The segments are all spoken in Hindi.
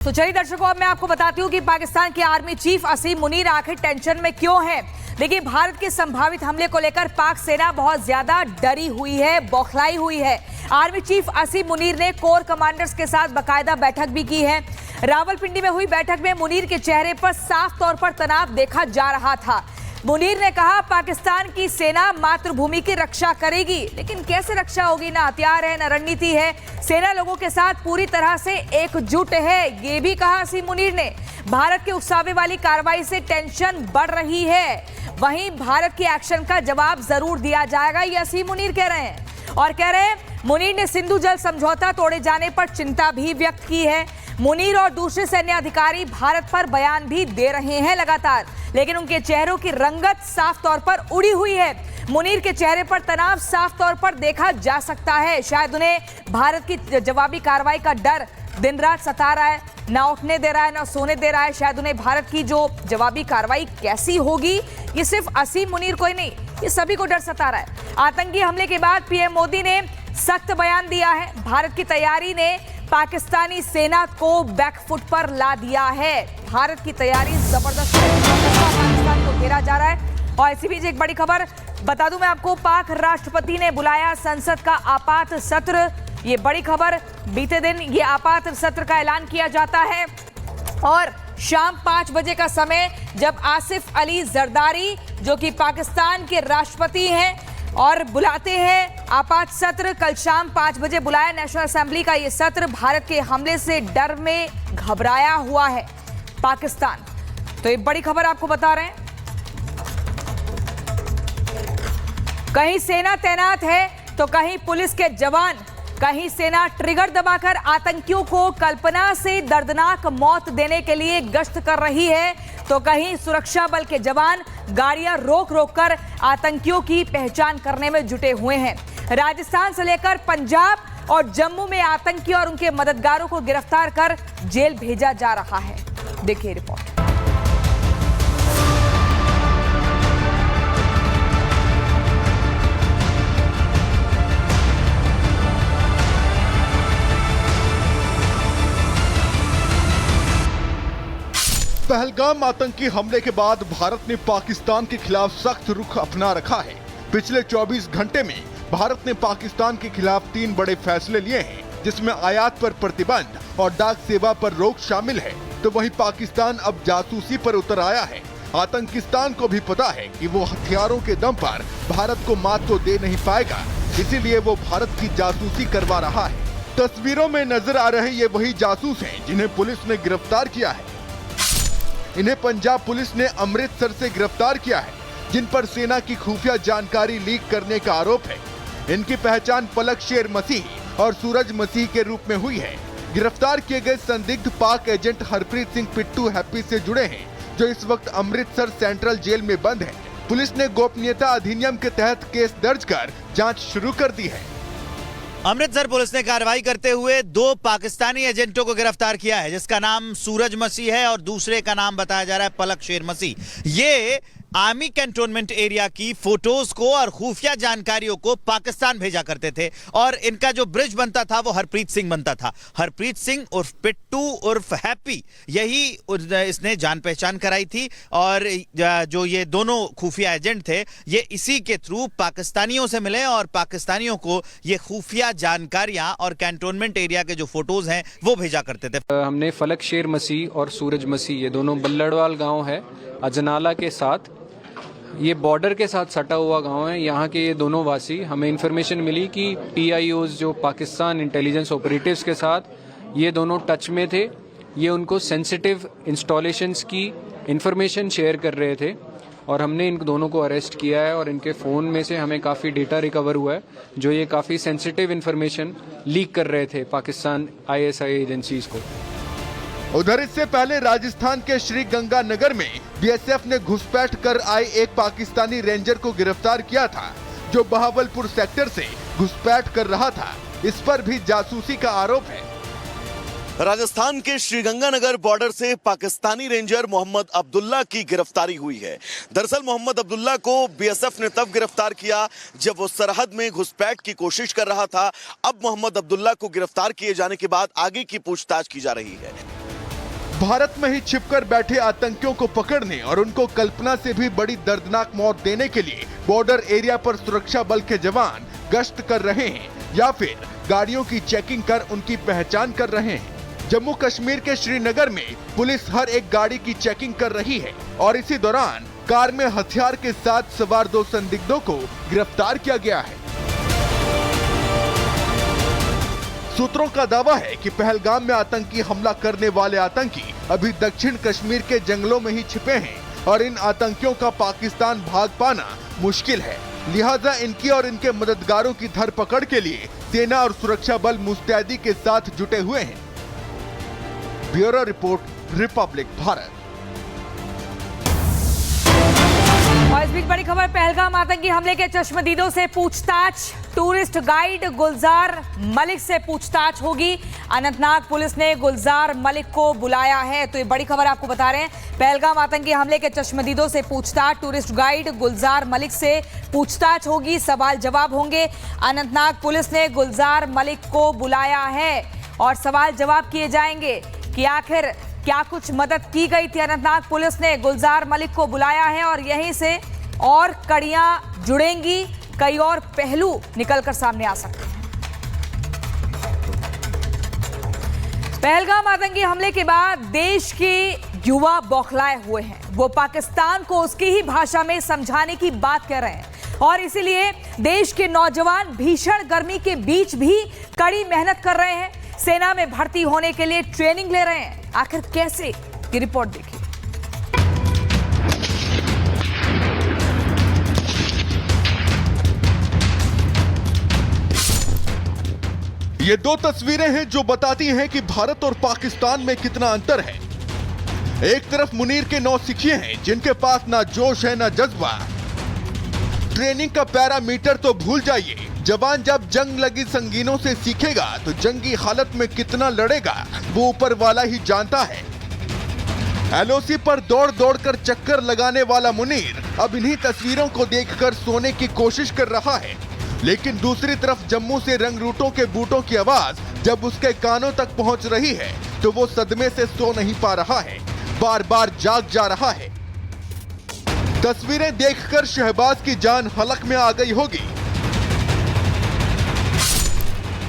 तो चलिए दर्शकों, अब मैं आपको बताती हूं कि पाकिस्तान के आर्मी चीफ असीम मुनीर आखिर टेंशन में क्यों है। देखिए, भारत के संभावित हमले को लेकर पाक सेना बहुत ज्यादा डरी हुई है, बौखलाई हुई है। आर्मी चीफ असीम मुनीर ने कोर कमांडर्स के साथ बाकायदा बैठक भी की है। रावलपिंडी में हुई बैठक में मुनीर के चेहरे पर साफ तौर पर तनाव देखा जा रहा था। मुनीर ने कहा, पाकिस्तान की सेना मातृभूमि की रक्षा करेगी, लेकिन कैसे रक्षा होगी? ना हथियार है, ना रणनीति है। सेना लोगों के साथ पूरी तरह से एकजुट है, ये भी कहा असीम मुनीर ने। भारत के उकसावे वाली कार्रवाई से टेंशन बढ़ रही है, वहीं भारत के एक्शन का जवाब जरूर दिया जाएगा, ये असीम मुनीर कह रहे हैं। और कह रहे हैं, मुनीर ने सिंधु जल समझौता तोड़े जाने पर चिंता भी व्यक्त की है। मुनीर और दूसरे सैन्य अधिकारी भारत पर बयान भी दे रहे हैं लगातार, लेकिन उनके चेहरों की रंगत साफ तौर पर उड़ी हुई है। मुनीर के चेहरे पर तनाव साफ तौर पर देखा जा सकता है। शायद उन्हें भारत की जवाबी कार्रवाई का डर दिन रात सता रहा है, ना उठने दे रहा है, ना सोने दे रहा है। शायद उन्हें भारत की जो जवाबी कार्रवाई कैसी होगी, ये सिर्फ असीम मुनीर को ही नहीं, ये सभी को डर सता रहा है। आतंकी हमले के बाद पीएम मोदी ने सख्त बयान दिया है। भारत की तैयारी ने पाकिस्तानी सेना को बैकफुट पर ला दिया है। भारत की तैयारी जबरदस्त है, पाकिस्तान को घेरा जा रहा है। और इसी बीच एक बड़ी खबर बता दूं मैं आपको, पाक राष्ट्रपति ने बुलाया संसद का आपात सत्र। ये बड़ी खबर, बीते दिन ये आपात सत्र का ऐलान किया जाता है और शाम 5 बजे का समय, जब आसिफ अली जरदारी जो कि पाकिस्तान के राष्ट्रपति हैं और बुलाते हैं आपात सत्र। कल शाम 5 बजे बुलाया नेशनल असेंबली का ये सत्र। भारत के हमले से डर में घबराया हुआ है पाकिस्तान। तो ये बड़ी खबर आपको बता रहे हैं। कहीं सेना तैनात है तो कहीं पुलिस के जवान, कहीं सेना ट्रिगर दबाकर आतंकियों को कल्पना से दर्दनाक मौत देने के लिए गश्त कर रही है, तो कहीं सुरक्षा बल के जवान गाड़ियां रोक रोक कर आतंकियों की पहचान करने में जुटे हुए हैं। राजस्थान से लेकर पंजाब और जम्मू में आतंकी और उनके मददगारों को गिरफ्तार कर जेल भेजा जा रहा है। देखिए रिपोर्ट। पहलगाम आतंकी हमले के बाद भारत ने पाकिस्तान के खिलाफ सख्त रुख अपना रखा है। पिछले 24 घंटे में भारत ने पाकिस्तान के खिलाफ 3 बड़े फैसले लिए हैं, जिसमें आयात पर प्रतिबंध और डाक सेवा पर रोक शामिल है। तो वहीं पाकिस्तान अब जासूसी पर उतर आया है। आतंकिस्तान को भी पता है कि वो हथियारों के दम पर भारत को मात तो दे नहीं पाएगा, इसीलिए वो भारत की जासूसी करवा रहा है। तस्वीरों में नजर आ रहे ये वही जासूस हैं जिन्हें पुलिस ने गिरफ्तार किया है। इन्हें पंजाब पुलिस ने अमृतसर से गिरफ्तार किया है, जिन पर सेना की खुफिया जानकारी लीक करने का आरोप है। इनकी पहचान पलक शेर मसीह और सूरज मसीह के रूप में हुई है। गिरफ्तार किए गए संदिग्ध पाक एजेंट हरप्रीत सिंह पिट्टू हैप्पी से जुड़े हैं, जो इस वक्त अमृतसर सेंट्रल जेल में बंद है। पुलिस ने गोपनीयता अधिनियम के तहत केस दर्ज कर जाँच शुरू कर दी है। अमृतसर पुलिस ने कार्रवाई करते हुए 2 पाकिस्तानी एजेंटों को गिरफ्तार किया है, जिसका नाम सूरज मसीह है और दूसरे का नाम बताया जा रहा है पलक शेर मसीह। ये आर्मी कैंटोनमेंट एरिया की फोटोज को और खुफिया जानकारियों को पाकिस्तान भेजा करते थे और इनका जो ब्रिज बनता था वो हरप्रीत सिंह बनता था। हरप्रीत सिंह उर्फ पिट्टू उर्फ हैप्पी, यही इसने जान पहचान कराई थी और जो ये दोनों खुफिया एजेंट थे, ये इसी के थ्रू पाकिस्तानियों से मिले और पाकिस्तानियों को ये खुफिया जानकारियां और कैंटोनमेंट एरिया के जो फोटोज हैं वो भेजा करते थे। हमने फलक शेर मसीह और सूरज मसीह, ये दोनों बल्लड़वाल गाँव है अजनाला के साथ, ये बॉर्डर के साथ सटा हुआ गांव है। यहाँ के ये दोनों वासी, हमें इन्फॉर्मेशन मिली कि PIOs जो पाकिस्तान इंटेलिजेंस ऑपरेटिव्स के साथ ये दोनों टच में थे। ये उनको सेंसिटिव इंस्टॉलेशंस की इन्फॉर्मेशन शेयर कर रहे थे और हमने इन दोनों को अरेस्ट किया है और इनके फ़ोन में से हमें काफ़ी डेटा रिकवर हुआ है, जो ये काफ़ी सेंसिटिव इन्फॉर्मेशन लीक कर रहे थे पाकिस्तान ISI एजेंसीज को। उधर इससे पहले राजस्थान के श्री गंगानगर में BSF ने घुसपैठ कर आए एक पाकिस्तानी रेंजर को गिरफ्तार किया था, जो बहावलपुर सेक्टर से घुसपैठ कर रहा था। इस पर भी जासूसी का आरोप है। राजस्थान के श्रीगंगानगर बॉर्डर से पाकिस्तानी रेंजर मोहम्मद अब्दुल्ला की गिरफ्तारी हुई है। दरअसल मोहम्मद अब्दुल्ला को BSF ने तब गिरफ्तार किया जब वो सरहद में घुसपैठ की कोशिश कर रहा था। अब मोहम्मद अब्दुल्ला को गिरफ्तार किए जाने के बाद आगे की पूछताछ की जा रही है। भारत में ही छिपकर बैठे आतंकियों को पकड़ने और उनको कल्पना से भी बड़ी दर्दनाक मौत देने के लिए बॉर्डर एरिया पर सुरक्षा बल के जवान गश्त कर रहे हैं या फिर गाड़ियों की चेकिंग कर उनकी पहचान कर रहे हैं। जम्मू कश्मीर के श्रीनगर में पुलिस हर एक गाड़ी की चेकिंग कर रही है और इसी दौरान कार में हथियार के साथ सवार 2 संदिग्धों को गिरफ्तार किया गया है। सूत्रों का दावा है कि पहलगाम में आतंकी हमला करने वाले आतंकी अभी दक्षिण कश्मीर के जंगलों में ही छिपे हैं और इन आतंकियों का पाकिस्तान भाग पाना मुश्किल है। लिहाजा इनकी और इनके मददगारों की धरपकड़ के लिए सेना और सुरक्षा बल मुस्तैदी के साथ जुटे हुए हैं। Bureau report, Republic Bharat. और इस बीच बड़ी खबर, पहलगाम आतंकी हमले के चश्मदीदों से पूछताछ। टूरिस्ट गाइड गुलजार मलिक से पूछताछ होगी। अनंतनाग पुलिस ने गुलजार मलिक को बुलाया है, तो ये बड़ी खबर आपको बता रहे हैं। पहलगाम आतंकी हमले के चश्मदीदों से पूछताछ। टूरिस्ट गाइड गुलजार मलिक से पूछताछ होगी, सवाल जवाब होंगे। अनंतनाग पुलिस ने गुलजार मलिक को बुलाया है और सवाल जवाब किए जाएंगे कि आखिर क्या कुछ मदद की गई थी। अनंतनाग पुलिस ने गुलजार मलिक को बुलाया है और यहीं से और कड़ियां जुड़ेंगी, कई और पहलू निकलकर सामने आ सकते हैं। पहलगाम आतंकी हमले के बाद देश के युवा बौखलाए हुए हैं। वो पाकिस्तान को उसकी ही भाषा में समझाने की बात कर रहे हैं और इसीलिए देश के नौजवान भीषण गर्मी के बीच भी कड़ी मेहनत कर रहे हैं। सेना में भर्ती होने के लिए ट्रेनिंग ले रहे हैं। आखिर कैसे, ये रिपोर्ट देखिए। ये 2 तस्वीरें हैं जो बताती हैं कि भारत और पाकिस्तान में कितना अंतर है। एक तरफ मुनीर के 9 सिखिए हैं जिनके पास ना जोश है ना जज्बा। ट्रेनिंग का पैरामीटर तो भूल जाइए। जवान जब जंग लगी संगीनों से सीखेगा तो जंगी हालत में कितना लड़ेगा वो ऊपर वाला ही जानता है। एलओसी पर दौड़ दौड़ कर चक्कर लगाने वाला मुनीर अब इन्हीं तस्वीरों को देखकर सोने की कोशिश कर रहा है, लेकिन दूसरी तरफ जम्मू से रंगरूटों के बूटों की आवाज जब उसके कानों तक पहुंच रही है तो वो सदमे से सो नहीं पा रहा है, बार बार जाग जा रहा है। तस्वीरें देखकर शहबाज की जान हलक में आ गई होगी।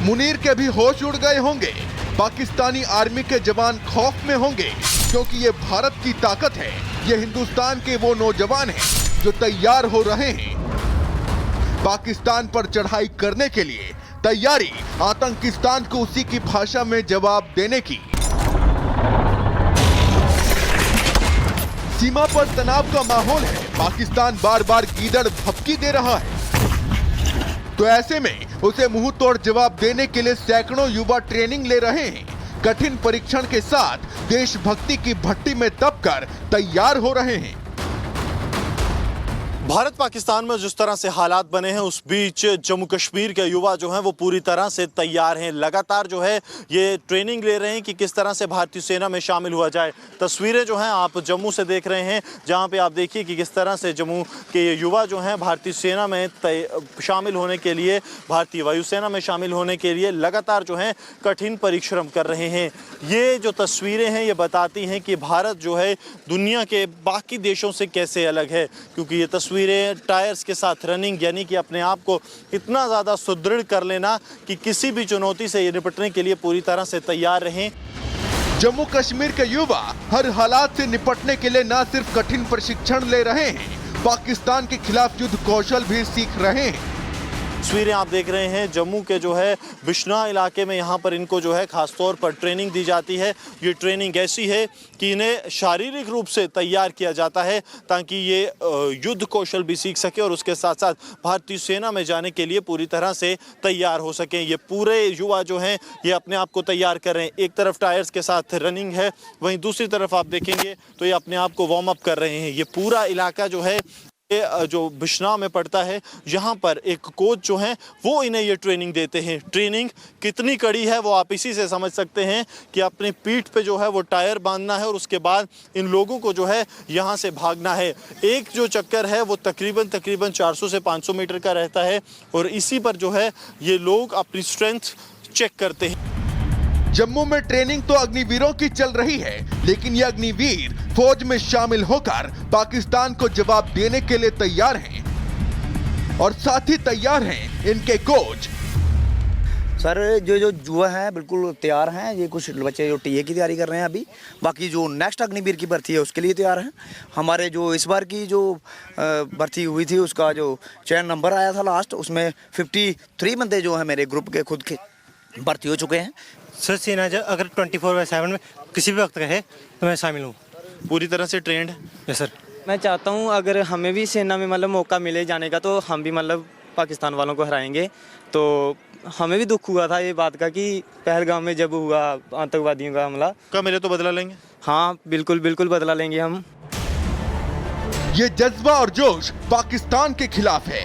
मुनीर के भी होश उड़ गए होंगे। पाकिस्तानी आर्मी के जवान खौफ में होंगे क्योंकि ये भारत की ताकत है। ये हिंदुस्तान के वो नौजवान हैं जो तैयार हो रहे हैं पाकिस्तान पर चढ़ाई करने के लिए। तैयारी आतंकिस्तान को उसी की भाषा में जवाब देने की। सीमा पर तनाव का माहौल है। पाकिस्तान बार बार गीदड़ भपकी दे रहा है, तो ऐसे में उसे मुंह तोड़ जवाब देने के लिए सैकड़ों युवा ट्रेनिंग ले रहे हैं। कठिन परीक्षण के साथ देशभक्ति की भट्टी में दबकर तैयार हो रहे हैं। भारत पाकिस्तान में जिस तरह से हालात बने हैं उस बीच जम्मू कश्मीर के युवा जो हैं वो पूरी तरह से तैयार हैं। लगातार जो है ये ट्रेनिंग ले रहे हैं कि किस तरह से भारतीय सेना में शामिल हुआ जाए। तस्वीरें जो हैं आप जम्मू से देख रहे हैं, जहां पे आप देखिए कि किस तरह से जम्मू के युवा जो हैं भारतीय सेना में शामिल होने के लिए, भारतीय वायुसेना में शामिल होने के लिए लगातार जो है कठिन परिश्रम कर रहे हैं। ये जो तस्वीरें हैं ये बताती हैं कि भारत जो है दुनिया के बाकी देशों से कैसे अलग है, क्योंकि ये तस्वीरें टायर्स के साथ रनिंग, यानी कि अपने आप को इतना ज़्यादा सुदृढ़ कर लेना कि किसी भी चुनौती से निपटने के लिए पूरी तरह से तैयार रहें। जम्मू कश्मीर के युवा हर हालात से निपटने के लिए न सिर्फ कठिन प्रशिक्षण ले रहे हैं, पाकिस्तान के खिलाफ युद्ध कौशल भी सीख रहे हैं। तस्वीरें आप देख रहे हैं जम्मू के जो है बिश्ना इलाके में, यहाँ पर इनको जो है खास तौर पर ट्रेनिंग दी जाती है। ये ट्रेनिंग ऐसी है कि इन्हें शारीरिक रूप से तैयार किया जाता है ताकि ये युद्ध कौशल भी सीख सके और उसके साथ साथ भारतीय सेना में जाने के लिए पूरी तरह से तैयार हो सकें। ये पूरे युवा जो हैं ये अपने आप को तैयार कर रहे हैं। एक तरफ टायर्स के साथ रनिंग है, वहीं दूसरी तरफ आप देखेंगे तो ये अपने आप को वार्म अप कर रहे हैं। ये पूरा इलाका जो है ये जो बिश्ना में पड़ता है, यहाँ पर एक कोच जो हैं वो इन्हें ये ट्रेनिंग देते हैं। ट्रेनिंग कितनी कड़ी है वो आप इसी से समझ सकते हैं कि अपनी पीठ पे जो है वो टायर बांधना है और उसके बाद इन लोगों को जो है यहाँ से भागना है। एक जो चक्कर है वो तकरीबन 400 से 500 मीटर का रहता है और इसी पर जो है ये लोग अपनी स्ट्रेंथ चेक करते हैं। जम्मू में ट्रेनिंग तो अग्निवीरों की चल रही है, लेकिन ये अग्निवीर फौज में शामिल होकर पाकिस्तान को जवाब देने के लिए तैयार हैं और साथ ही तैयार हैं इनके कोच। सर जो युवा हैं बिल्कुल तैयार हैं। ये कुछ बच्चे जो टीए की तैयारी कर रहे हैं अभी, बाकी जो नेक्स्ट अग्निवीर की भर्ती है उसके लिए तैयार हैं। हमारे जो इस बार की जो भर्ती हुई थी उसका जो चयन नंबर आया था लास्ट, उसमें 53 बंदे जो हैं मेरे ग्रुप के खुद के भर्ती हो चुके हैं। सर सेना अगर 24/7 में किसी भी वक्त कहे तो मैं शामिल हूँ। पूरी तरह से ट्रेंड? Yes sir. मैं चाहता हूँ अगर हमें भी सेना में मतलब मौका मिले जाने का तो हम भी मतलब पाकिस्तान वालों को हराएंगे। तो हमें भी दुख हुआ था ये बात का कि पहलगाम में जब हुआ आतंकवादियों का हमला। कब मिले तो बदला लेंगे? हाँ बिल्कुल बिल्कुल बदला लेंगे हम। ये जज्बा और जोश पाकिस्तान के खिलाफ है,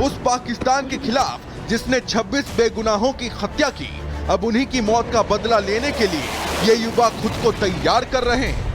उस पाकिस्तान के खिलाफ जिसने 26 बेगुनाहों की हत्या की। अब उन्हीं की मौत का बदला लेने के लिए ये युवा खुद को तैयार कर रहे हैं।